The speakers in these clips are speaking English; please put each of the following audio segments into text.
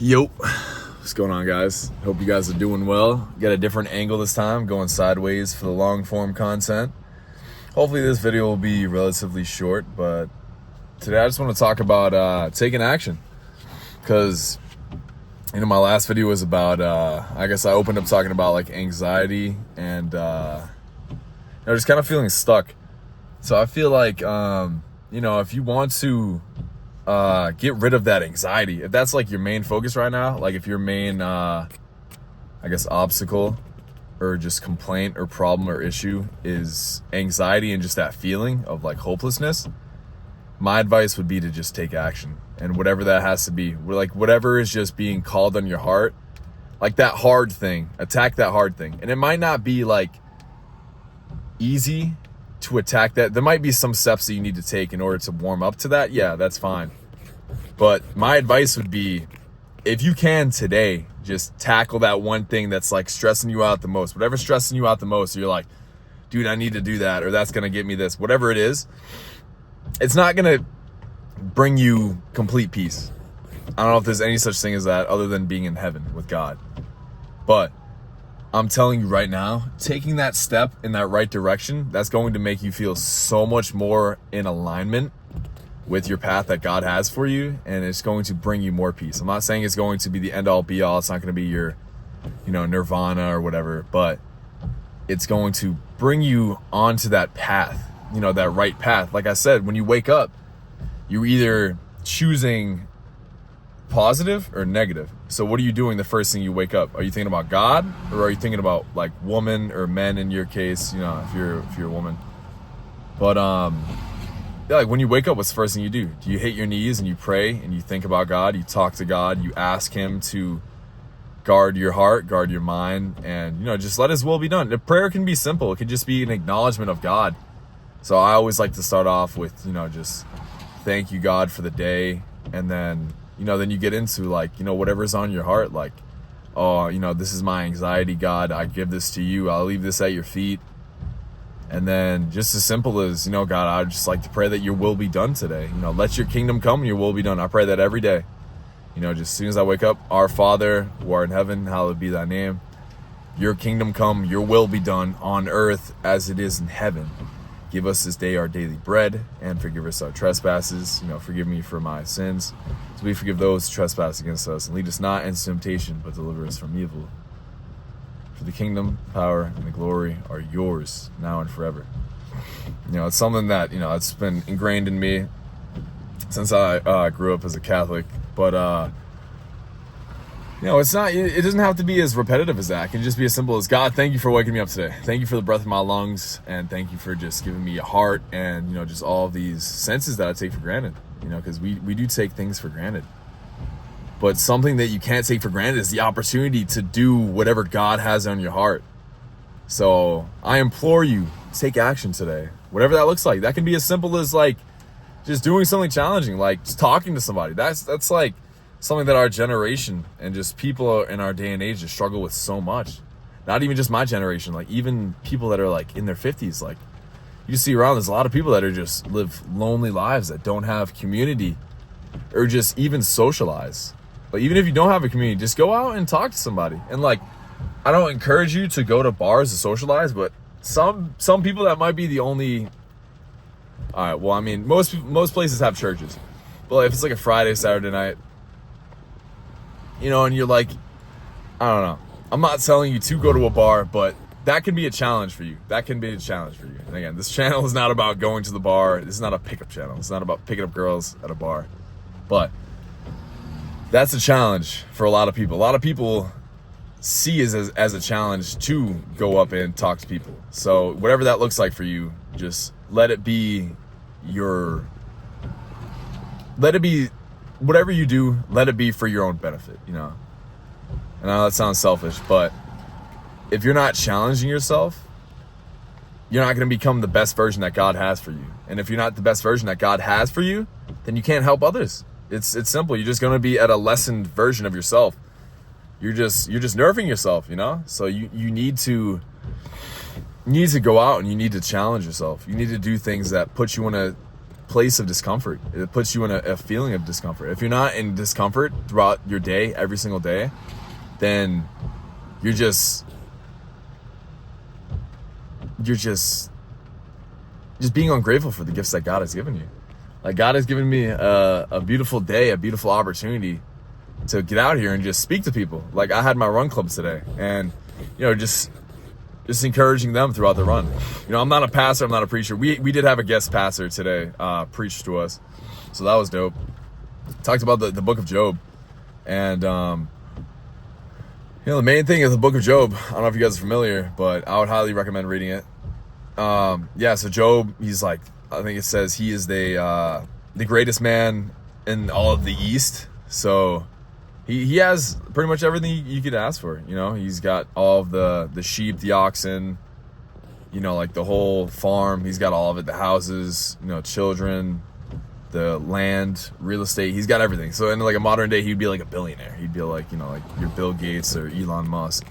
Yo, what's going on, guys? Hope you guys are doing well. Got a different angle this time, going sideways for the long form content. Hopefully this video will be relatively short, but today I just want to talk about taking action. Because, my last video was about, I guess I opened up talking about like anxiety and just kind of feeling stuck. So I feel like, if you want to get rid of that anxiety, if that's like your main focus right now, like if your main obstacle or just complaint or problem or issue is anxiety and just that feeling of like hopelessness, my advice would be to just take action. And whatever that has to be, like whatever is just being called on your heart, like that hard thing, attack that hard thing. And it might not be like easy to attack that. There might be some steps that you need to take in order to warm up to that. Yeah, that's fine. But my advice would be, if you can today, just tackle that one thing that's like stressing you out the most. Whatever's stressing you out the most, you're like, dude, I need to do that, or that's going to get me this. Whatever it is, it's not going to bring you complete peace. I don't know if there's any such thing as that other than being in heaven with God. But I'm telling you right now, taking that step in that right direction, that's going to make you feel so much more in alignment with your path that God has for you, and it's going to bring you more peace. I'm not saying it's going to be the end all be all. It's not going to be your, nirvana or whatever, but it's going to bring you onto that path, that right path. Like I said, when you wake up, you're either choosing positive or negative. So what are you doing the first thing you wake up? Are you thinking about God, or are you thinking about like woman or men in your case, if you're a woman? But like when you wake up, what's the first thing you do? Do you hit your knees and you pray and you think about God? You talk to God, you ask him to guard your heart, guard your mind, and just let his will be done. The prayer can be simple. It can just be an acknowledgement of God. So I always like to start off with, just thank you, God, for the day. And then, then you get into like, whatever's on your heart, like, oh, this is my anxiety, God, I give this to you. I'll leave this at your feet. And then just as simple as, God, I would just like to pray that your will be done today. Let your kingdom come and your will be done. I pray that every day. Just as soon as I wake up, our Father who art in heaven, hallowed be thy name. Your kingdom come, your will be done on earth as it is in heaven. Give us this day our daily bread, and forgive us our trespasses. Forgive me for my sins, as we forgive those who trespass against us. And lead us not into temptation, but deliver us from evil. For the kingdom, power, and the glory are yours, now and forever. It's something that, it's been ingrained in me since I grew up as a Catholic. But, it's not, it doesn't have to be as repetitive as that. It can just be as simple as, God, thank you for waking me up today. Thank you for the breath in my lungs. And thank you for just giving me a heart and, just all of these senses that I take for granted. Because we do take things for granted. But something that you can't take for granted is the opportunity to do whatever God has on your heart. So I implore you, take action today. Whatever that looks like. That can be as simple as like just doing something challenging, like just talking to somebody. That's like something that our generation and just people in our day and age just struggle with so much. Not even just my generation, like even people that are like in their 50s, like you see around, there's a lot of people that are just live lonely lives that don't have community or just even socialize. But even if you don't have a community, just go out and talk to somebody. And like, I don't encourage you to go to bars to socialize, but some people that might be the only. All right, well, I mean, most places have churches, but if it's like a Friday, Saturday night, and you're like, I don't know. I'm not telling you to go to a bar, but that can be a challenge for you. And again, this channel is not about going to the bar. This is not a pickup channel. It's not about picking up girls at a bar, but that's a challenge for a lot of people. A lot of people see it as a challenge to go up and talk to people. So whatever that looks like for you, just let it be whatever you do, let it be for your own benefit, And I know that sounds selfish, but if you're not challenging yourself, you're not going to become the best version that God has for you. And if you're not the best version that God has for you, then you can't help others. It's simple. You're just going to be at a lessened version of yourself. You're just nerfing yourself, So you need to go out and you need to challenge yourself. You need to do things that put you in a place of discomfort. It puts you in a feeling of discomfort. If you're not in discomfort throughout your day, every single day, then you're just being ungrateful for the gifts that God has given you. Like, God has given me a beautiful day, a beautiful opportunity to get out here and just speak to people. Like, I had my run clubs today, and just encouraging them throughout the run. I'm not a pastor, I'm not a preacher. We did have a guest pastor today preach to us, so that was dope. Talked about the book of Job, and the main thing is the book of Job. I don't know if you guys are familiar, but I would highly recommend reading it. So Job, he's like, I think it says he is the greatest man in all of the East. So he has pretty much everything you could ask for. He's got all of the sheep, the oxen, like the whole farm. He's got all of it, the houses, children, the land, real estate. He's got everything. So in like a modern day, he'd be like a billionaire. He'd be like, like your Bill Gates or Elon Musk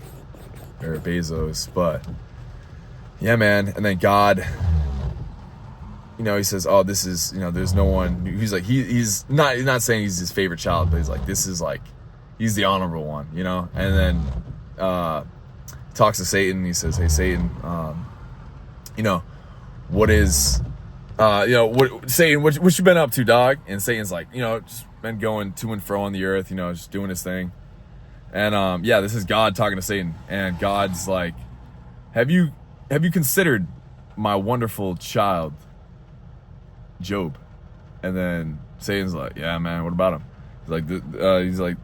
or Bezos. But yeah, man. And then God, he says, oh, this is, there's no one. He's like, he's not saying he's his favorite child, but he's like, this is like, he's the honorable one, And then talks to Satan. He says, hey, Satan, what is, Satan, what you been up to, dog? And Satan's like, just been going to and fro on the earth, just doing his thing. And this is God talking to Satan, and God's like, have you considered my wonderful child, Job? And then Satan's like, yeah, man, what about him? He's like,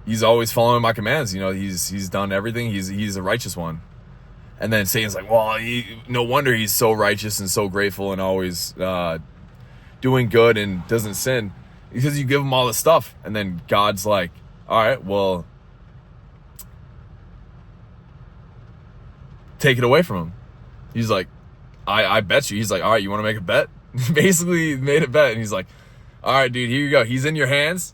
he's always following my commands. He's done everything. He's a righteous one. And then Satan's like, well, no wonder he's so righteous and so grateful and always doing good and doesn't sin, because you give him all this stuff. And then God's like, all right, well, take it away from him. He's like, I bet you. He's like, all right, you want to make a bet? Basically made a bet. And he's like, all right, dude, here you go. He's in your hands.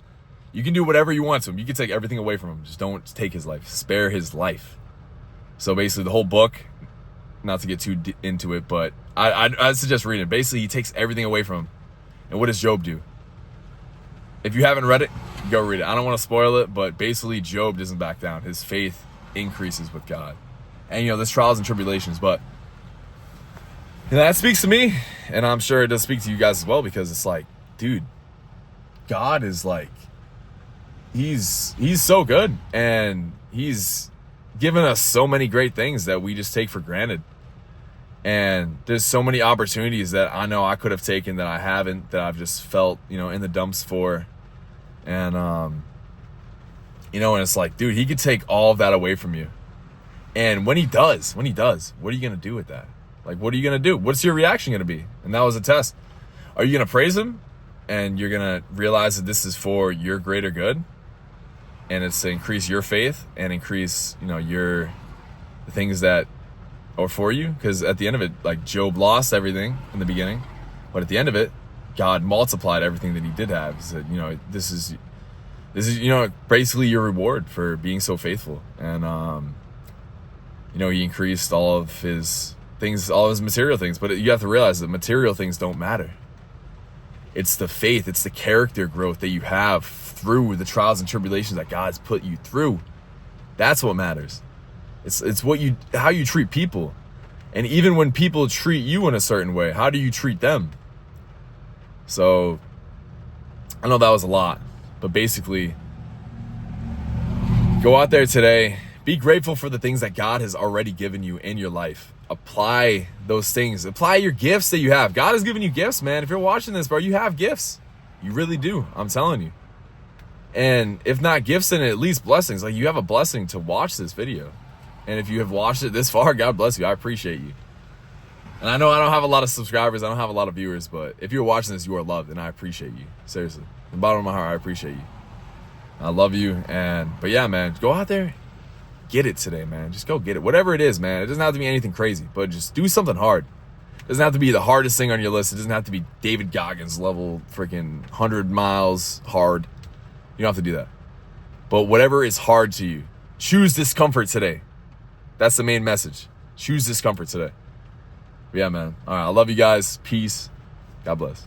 You can do whatever you want to him. You can take everything away from him. Just don't take his life. Spare his life. So basically the whole book, not to get too into it, but I suggest reading it. Basically, he takes everything away from him. And what does Job do? If you haven't read it, go read it. I don't want to spoil it, but basically Job doesn't back down. His faith increases with God. And there's trials and tribulations, but that speaks to me, and I'm sure it does speak to you guys as well, because it's like, dude, God is like, he's so good, and he's given us so many great things that we just take for granted. And there's so many opportunities that I know I could have taken that I haven't, that I've just felt, in the dumps for. And, and it's like, dude, he could take all of that away from you. And when he does, what are you going to do with that? Like, what are you going to do? What's your reaction going to be? And that was a test. Are you going to praise him? And you're going to realize that this is for your greater good? And it's to increase your faith and increase, the things that are for you. Because at the end of it, like, Job lost everything in the beginning, but at the end of it, God multiplied everything that he did have. He said, this is basically your reward for being so faithful. And, he increased all of his things, all of his material things. But you have to realize that material things don't matter. It's the faith, it's the character growth that you have through the trials and tribulations that God's put you through. That's what matters. It's how you treat people. And even when people treat you in a certain way, how do you treat them? So I know that was a lot, but basically, go out there today, be grateful for the things that God has already given you in your life. Apply those things. Apply your gifts that you have. God has given you gifts, man. If you're watching this, bro, you have gifts. You really do. I'm telling you. And if not gifts, then at least blessings. Like, you have a blessing to watch this video. And if you have watched it this far, God bless you. I appreciate you. And I know I don't have a lot of subscribers. I don't have a lot of viewers. But if you're watching this, you are loved. And I appreciate you. Seriously. From the bottom of my heart, I appreciate you. I love you. But yeah, man, go out there. Get it today, man. Just go get it. Whatever it is, man. It doesn't have to be anything crazy, but just do something hard. It doesn't have to be the hardest thing on your list. It doesn't have to be David Goggins level freaking 100 miles hard. You don't have to do that. But whatever is hard to you, choose discomfort today. That's the main message. Choose discomfort today. Yeah, man. All right. I love you guys. Peace. God bless.